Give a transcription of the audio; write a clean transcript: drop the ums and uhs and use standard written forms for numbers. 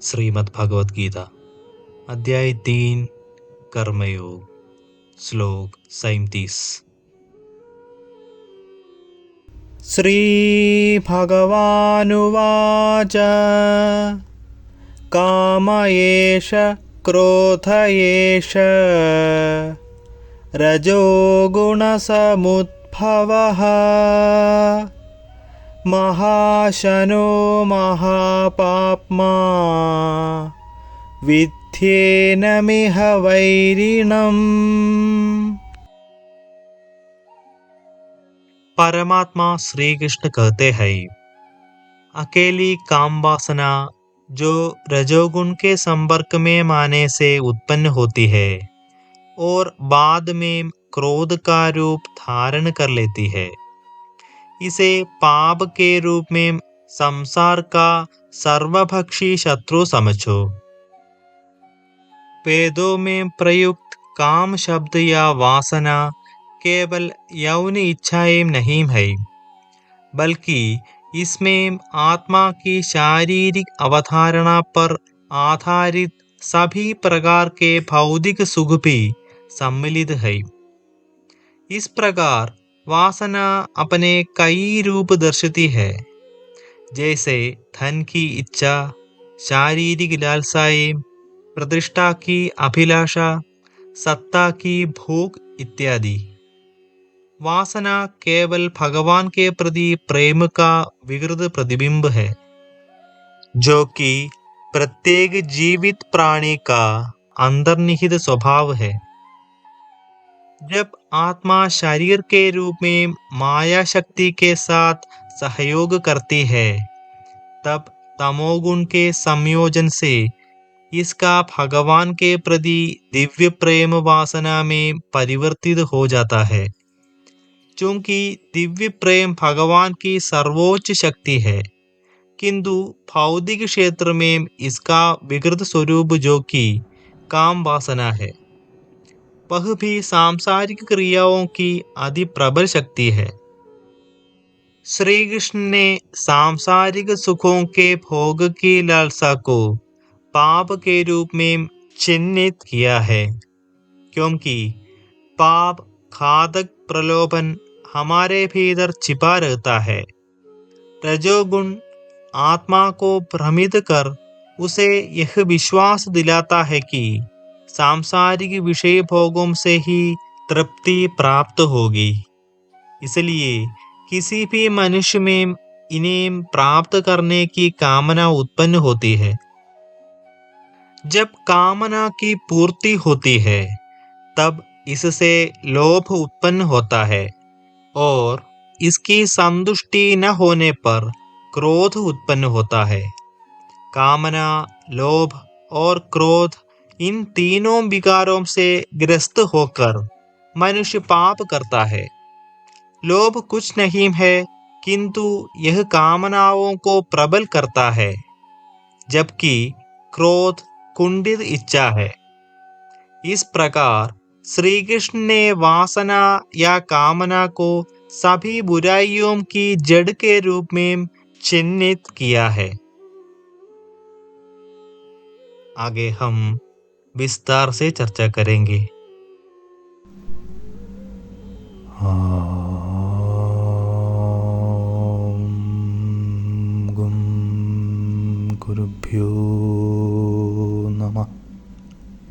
श्रीमद् भगवद गीता अध्याय 3 कर्मयोग श्लोक 37। श्री भगवानुवाच काम एष क्रोध एष रजोगुणसमुद्भवः महाशनो महापाप्मा विध्येनमिह वैरिणम्। परमात्मा श्री कृष्ण कहते हैं, अकेली काम वासना जो रजोगुण के संपर्क में आने से उत्पन्न होती है और बाद में क्रोध का रूप धारण कर लेती है, इसे पाप के रूप में संसार का सर्वभक्षी शत्रु समझो। वेदों में प्रयुक्त काम शब्द या वासना केवल यौन इच्छाएं नहीं है, बल्कि इसमें आत्मा की शारीरिक अवधारणा पर आधारित सभी प्रकार के भौतिक सुख भी सम्मिलित है। इस प्रकार वासना अपने कई रूप दर्शाती है, जैसे धन की इच्छा, शारीरिक लालसाएं, प्रतिष्ठा की अभिलाषा, सत्ता की भूख इत्यादि। वासना केवल भगवान के प्रति प्रेम का विकृत प्रतिबिंब है, जो कि प्रत्येक जीवित प्राणी का अंतर्निहित स्वभाव है। जब आत्मा शरीर के रूप में माया शक्ति के साथ सहयोग करती है, तब तमोगुण के संयोजन से इसका भगवान के प्रति दिव्य प्रेम वासना में परिवर्तित हो जाता है। चूंकि दिव्य प्रेम भगवान की सर्वोच्च शक्ति है, किंतु भौतिक क्षेत्र में इसका विकृत स्वरूप जो कि काम वासना है, वह भी सांसारिक क्रियाओं की अति प्रबल शक्ति है। श्री कृष्ण ने सांसारिक सुखों के भोग की लालसा को पाप के रूप में चिन्हित किया है, क्योंकि पाप घातक प्रलोभन हमारे भीतर छिपा रहता है। रजोगुण आत्मा को भ्रमित कर उसे यह विश्वास दिलाता है कि सांसारिक विषय भोगों से ही तृप्ति प्राप्त होगी। इसलिए किसी भी मनुष्य में इन्हें प्राप्त करने की कामना उत्पन्न होती है। जब कामना की पूर्ति होती है, तब इससे लोभ उत्पन्न होता है और इसकी संतुष्टि न होने पर क्रोध उत्पन्न होता है। कामना, लोभ और क्रोध, इन तीनों विकारों से ग्रस्त होकर मनुष्य पाप करता है। लोभ कुछ नहीं है, किंतु यह कामनाओं को प्रबल करता है, जबकि क्रोध कुंठित इच्छा है। इस प्रकार श्री कृष्ण ने वासना या कामना को सभी बुराइयों की जड़ के रूप में चिन्हित किया है। आगे हम विस्तार से चर्चा करेंगे। गुरुभ्यो नमः।